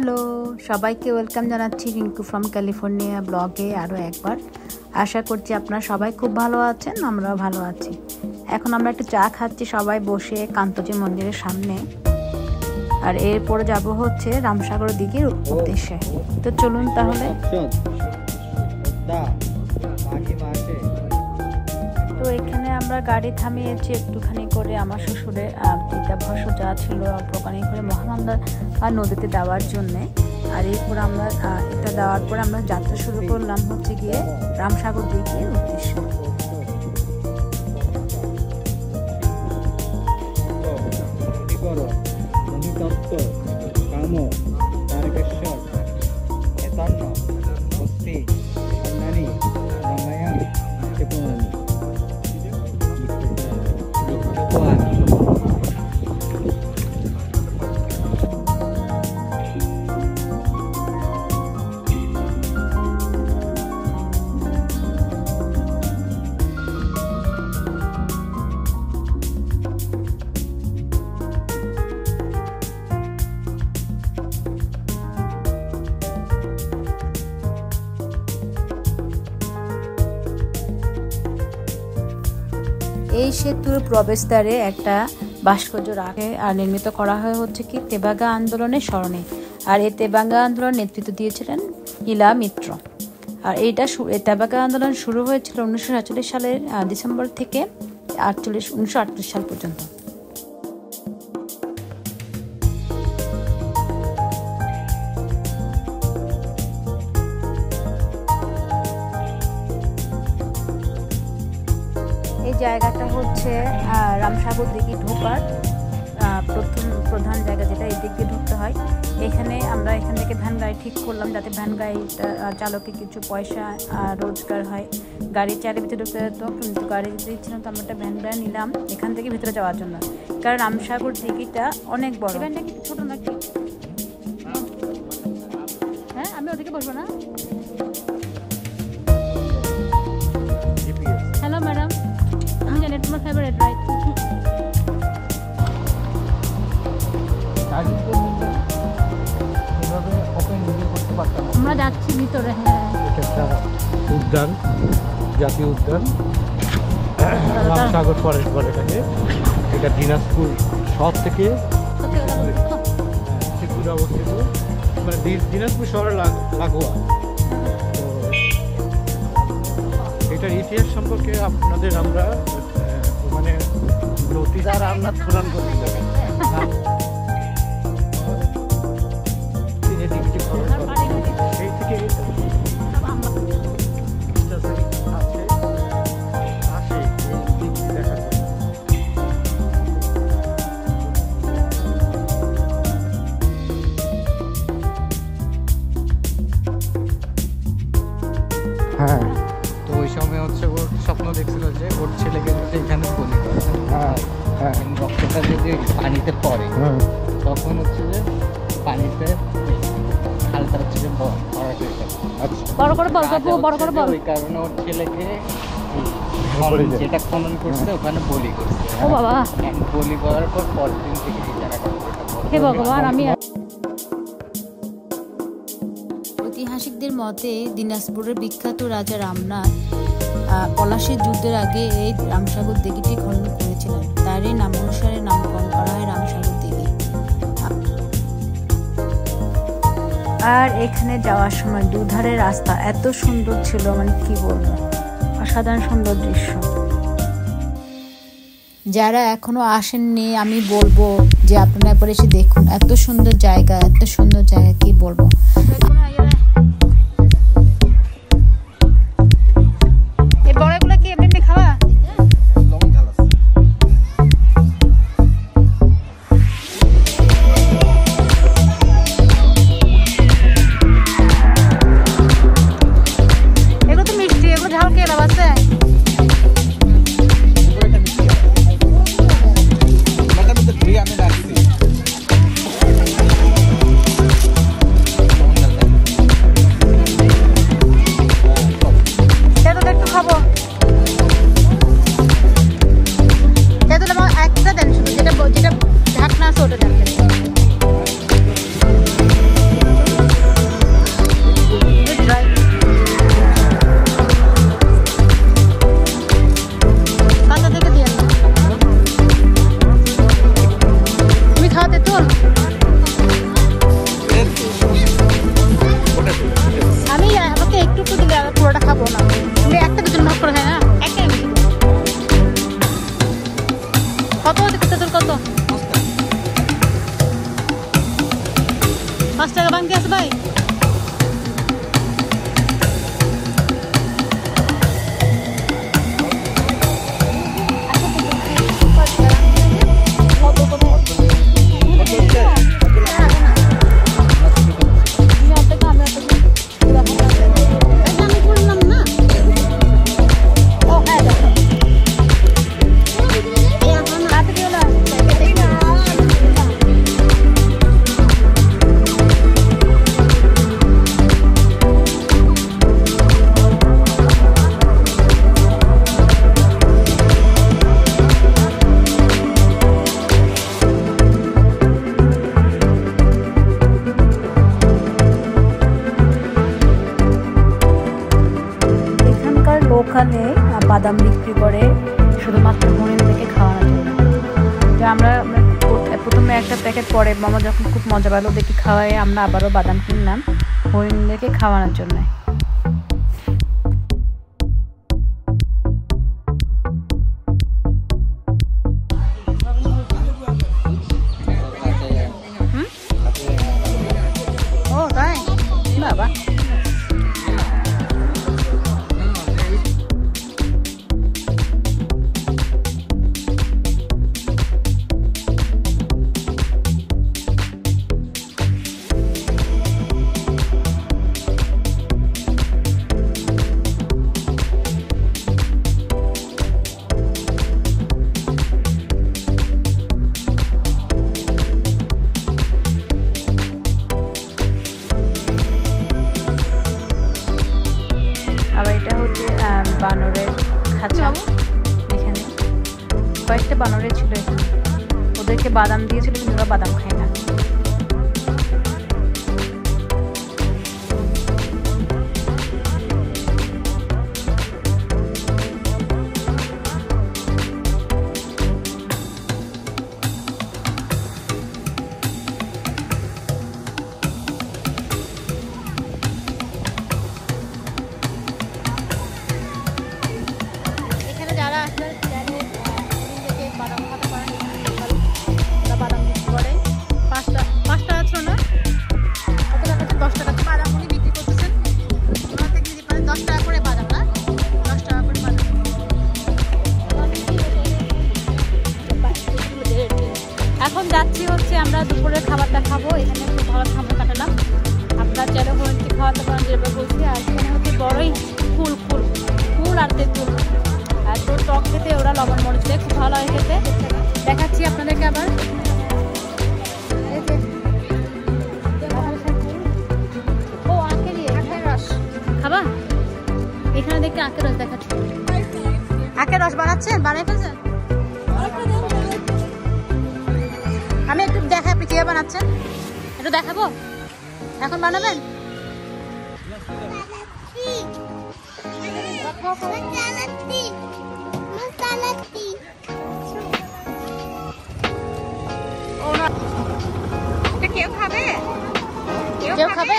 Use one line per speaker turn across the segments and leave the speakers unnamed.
Hello, সবাইকে welcome জানাচ্ছি Rinku from California ব্লগে আরও একবার। আশা করছি আপনারা সবাই খুব ভালো আছেন, আমরাও ভালো আছি। এখন আমরা একটু চা খাচ্ছি সবাই বসে কান্তজি মন্দিরের সামনে, আর এরপরে যাব হচ্ছে রামসাগর দিঘির উদ্দেশ্যে। তো চলুন তাহলে। তো এখানে আমরা গাড়ি থামিয়েছি একটুখানি করে আমার শ্বশুরের চিতাভস্য যা ছিল অল্পখানি করে মহানন্দা নদীতে দেওয়ার জন্যে। আর এরপর আমরা এটা দেওয়ার পর আমরা যাত্রা শুরু করলাম হচ্ছে গিয়ে রামসাগর দিঘির উদ্দেশ্যে। এই সেতুর প্রবেশদ্বারে একটা ভাস্কর্য রাখে আর নির্মিত করা হয় হচ্ছে কি তেভাগা আন্দোলনের স্মরণে। আর এই তেভাগা আন্দোলন নেতৃত্ব দিয়েছিলেন ইলা মিত্র। আর এইটা তেভাগা আন্দোলন শুরু হয়েছিল 1947 সালের ডিসেম্বর থেকে 1948 সাল পর্যন্ত। এই জায়গাটা হচ্ছে রামসাগর দিঘি ঢোকার প্রধান জায়গা, যেটা এই দিক দিয়ে ঢুকতে হয়। এখানে আমরা এখান থেকে ভ্যান গাড়ি ঠিক করলাম যাতে ভ্যান গাড়িটা চালকের কিছু পয়সা রোজগার হয়। গাড়ির চারির ভিতরে ঢুকতে যেত, কিন্তু গাড়ি যেতে দিচ্ছিল তো আমরা একটা ভ্যান গাড়ি নিলাম এখান থেকে ভিতরে যাওয়ার জন্য, কারণ রামসাগর দিঘিটা অনেক বড়। ভ্যানটা কি ছোটো নাকি? হ্যাঁ, আমি ওদিকে বসবো না। হ্যালো ম্যাডাম, আমি জানি তোমার ফেভারিট রাইট। আমরা যাচ্ছি ভিতরে। হ্যাঁ,
একটা উদ্যান, জাতীয় উদ্যান রামসাগর ফরেস্ট বলে এটাকে। এটা দিনাজপুর শহর থেকে অবস্থিত, মানে দিনাজপুর শহরের লাগোয়া। তো এটার ইতিহাস সম্পর্কে আপনাদের আমরা মানে নোটিশ আর আমরা প্রদান করতে পারি। এই থেকে
হ্যাঁ, তো ওই সময় হচ্ছে ওর স্বপ্ন দেখছিল যে ওর ছেলেকে যদি এখানে বলি রক্তটা যদি পানিতে পড়ে তখন হচ্ছে যে পানিতে খালটা হচ্ছে যে
বড় করে বল।
ওই কারণে ওর ছেলেকে যেটা খনন করছে ওখানে বলি করছে।
ও বাবা,
বলি করার পর পরের দিন থেকে এই জায়গাটা
হে ভগবান। আমি ঐতিহাসিকদের মতে দিনাজপুরের বিখ্যাত রাজা রামনাথ পলাশীর যুদ্ধের আগে এই রামসাগর দিঘিটি খনন করেছিলেন। তারই নাম অনুসারে নামকরণ করা হয় রামসাগর দিঘি। আর এখানে যাওয়ার সময় দুধারে রাস্তা এত সুন্দর ছিল, মানে কি বলবো, অসাধারণ সুন্দর দৃশ্য। যারা এখনো আসেননি আমি বলবো যে আপনারা একবার এসে দেখুন, এত সুন্দর জায়গা কি বলবো। কত তেঁতুল কত? 5 টাকা বাংতি আছে ভাই? ওখানে বাদাম বিক্রি করে শুধুমাত্র হরিণ থেকে খাওয়ানোর জন্য। তো আমরা প্রথমে একটা প্যাকেট পরে মামা যখন খুব মজা পেলো দেখি খাওয়াই, আমরা আবারও বাদাম কিনলাম হরিণদেরকে খাওয়ানোর জন্য। ও তাই বাবা, বানরের খাঁচা। এখানে কয়েকটা বানরের ছিল, এখানে ওদেরকে বাদাম দিয়েছিল কিন্তু ওরা বাদাম খায় না। এখন যাচ্ছি হচ্ছে আমরা দুপুরের খাবারটা খাবো। এখানে খুব ভালো খাবার কাটালাম। আপনার যারা হরিণকে খাওয়াতে পারেন যেভাবে বলছি। আর এখানে হচ্ছে বড়ই ফুল ফুল ফুল আর তেঁতুল, আর তোর টক খেতে ওরা লবণ মরিচ দেয়, খুব ভালো হয় খেতে। দেখাচ্ছি আপনাদেরকে আবার। ও আখের রস খাবা? এখানে দেখতে আখের রস দেখাচ্ছি। আখের রস বানাচ্ছেন? বানিয়ে ফেলছেন? আমি একটু দেখা, আপনি কিভাবে বানাচ্ছেন একটু দেখাবো। এখন বানাবেন? কেউ খাবে? কেউ খাবে?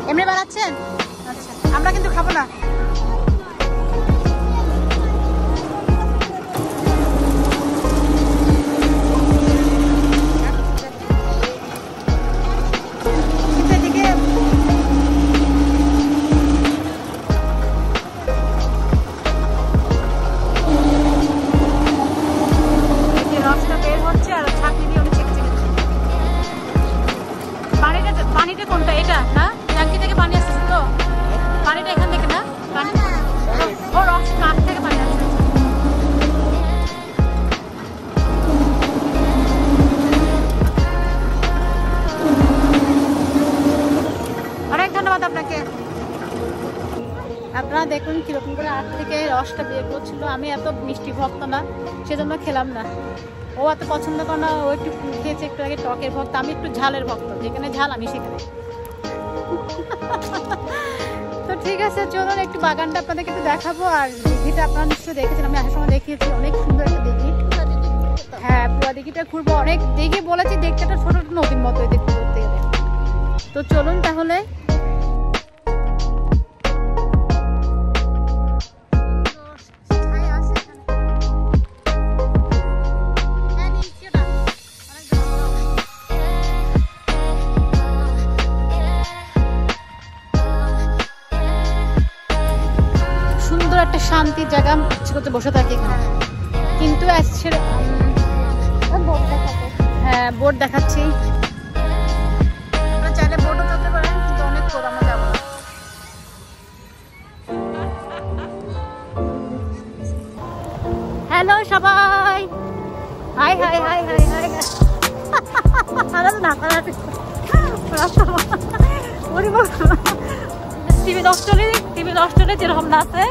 এমনি বানাচ্ছেন? আচ্ছা, আমরা কিন্তু খাবো না। পানিটা কোনটা? এটা না, ট্যাঙ্কি থেকে পানি আসছে তো? পানিটা এখান থেকে না? পানি ও রস কাঠ থেকে পানি আসছে। অনেক ধন্যবাদ আপনাকে। আপনারা দেখুন কিরকম করে আখ থেকে রসটা বের করছিল। আমি এত মিষ্টি ভক্ত না, সেজন্য খেলাম না। ও এত পছন্দ করে না, ও একটু খেয়েছে একটু আগে টকের ভক্ত, আমি একটু ঝালের ভক্ত, যেখানে ঝাল আমি সেখানে। তো ঠিক আছে, চলুন একটু বাগানটা আপনাদেরকে একটু দেখাবো। আর দিঘিটা আপনারা নিশ্চয়ই দেখেছেন, আমি আসার সময় দেখিয়েছি, অনেক সুন্দর একটা দিঘি। হ্যাঁ, পুরা দিঘিটা ঘুরবো। অনেক দিঘি বলেছি, দেখতে একটা ছোট নদীর মতো দেখতে করতে গেলে। তো চলুন তাহলে। বসে থাকি এখানে। কিন্তু হ্যাঁ বোট দেখাচ্ছি, আপনারা চাইলে বোটও চলতে পারেন, কিন্তু অনেক রোদ, আমরা যাবো না। হ্যালো সবাই, high high high high high TV 10 চলে যেরকম নাচে।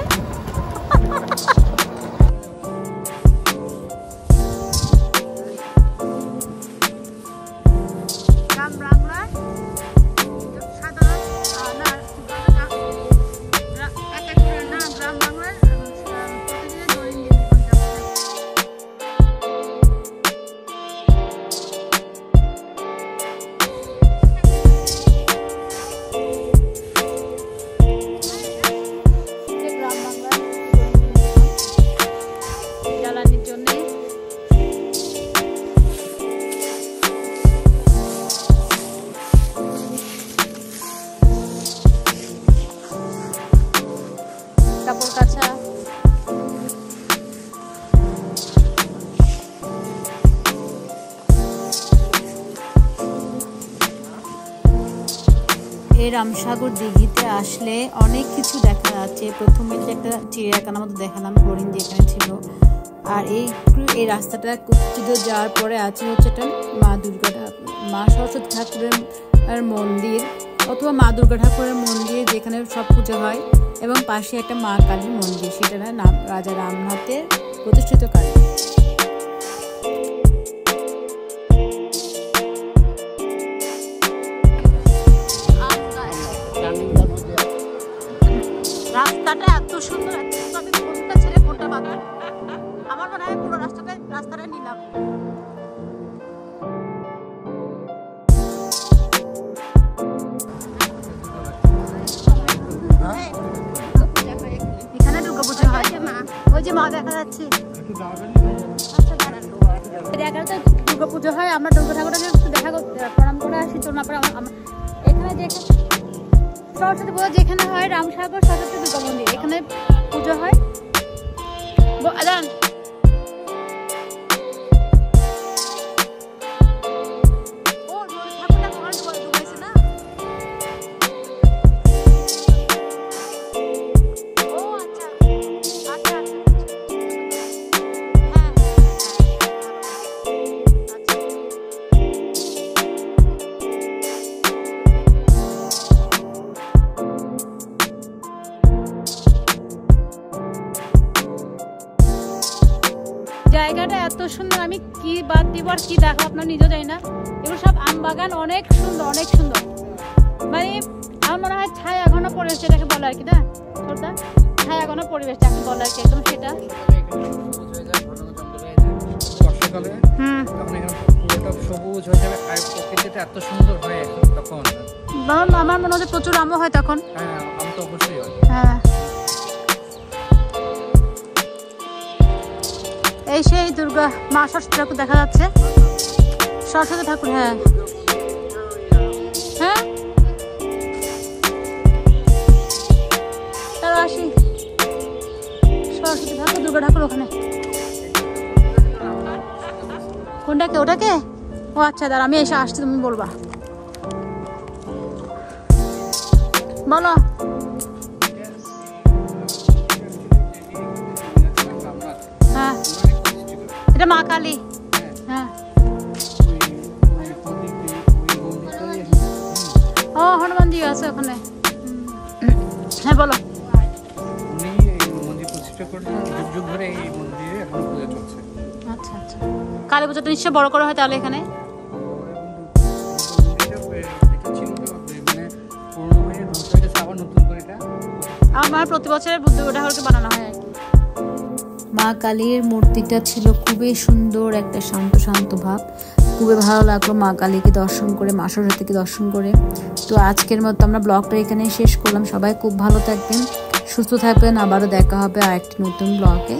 কাপড় কাচা, এই রামসাগর দিঘিতে আসলে অনেক কিছু দেখা যাচ্ছে। প্রথমে যে একটা চিড়িয়াখানার মতো দেখালাম, হরিণ যেখানে ছিল, আর এই রাস্তাটা কিছু যাওয়ার পরে আছে হচ্ছে একটা মা সরস্বতী ঠাকুরের মন্দির অথবা মা দুর্গা ঠাকুরের মন্দির, যেখানে সব পুজো হয়, এবং পাশে একটা মা কালীর মন্দির, সেটা নাম রাজা রামনাথের প্রতিষ্ঠিত কালী। রাস্তাটা এত সুন্দর, আমি কোনটা ছেড়ে কোনটা বাঁধা, আমার মনে হয় পুরো রাস্তাটা নিলাম। এখানে দুর্গাপুজো হয়, ওই যে মা দেখা যাচ্ছে, দুর্গাপুজো হয়। আমরা দুর্গা ঠাকুরটাকে একটু দেখা করতে প্রণাম করে আসি। তো না এখানে যে সরস্বতী পুজো যেখানে হয়, রামসাগর সরস্বতী দুর্গা মন্দির, এখানে পুজো হয়। জায়গাটা এত সুন্দর, আমি কি বাদ দিব আর কি দেখো আপনার নিজেও জানি না। এগুলো সব আম বাগান, অনেক সুন্দর অনেক সুন্দর। মানে আমার মনে হয় ছায়া ঘন পরিবেশ যেটাকে বলে আর কি, না ছোটদা, ছায়া ঘন পরিবেশ যাকে বলে আর কি, একদম সেটা।
বর্ষাকালে তখন এখানে পুরোটা সবুজ হয়ে যাবে, আর প্রকৃতিটা এত সুন্দর হয় তখন।
আমার মনে হয় প্রচুর আমও হয় তখন।
হ্যাঁ, আম তো অবশ্যই হয়।
হ্যাঁ, এই সেই দুর্গা মা সরস্বতী ঠাকুর দেখা যাচ্ছে, সরস্বতী ঠাকুর। হ্যাঁ হ্যাঁ, তারা আসি সরস্বতী ঠাকুর দুর্গা ঠাকুর ওখানে। কোনটাকে? ওটাকে? ও আচ্ছা, দাঁড়া আমি এসে আসছি, তুমি বলবা। বলো। হ্যাঁ, এটা মা কালী। হ্যাঁ, ও হনুমানজি আছে ওখানে। হ্যাঁ বলো।
উনি এই মন্দির প্রতিষ্ঠা করেন, যুগ যুগ ধরে এই মন্দিরে এখন পূজা চলছে।
আচ্ছা আচ্ছা, কালী পুজোটা নিশ্চয় বড় করা হয় তাহলে এখানে। আমার প্রতি বছর বুদ্ধ ঠাকুরকে বানানো হয় আর কি। মা কালীর মূর্তিটা ছিল খুবই সুন্দর, একটা শান্ত শান্ত ভাব, খুবই ভালো লাগলো মা কালীকে দর্শন করে, মা সরস্বতীকে দর্শন করে। তো আজকের মতো আমরা ব্লগটা এখানে শেষ করলাম। সবাই খুব ভালো থাকবেন, সুস্থ থাকবেন, আবারও দেখা হবে আর একটি নতুন ব্লগে।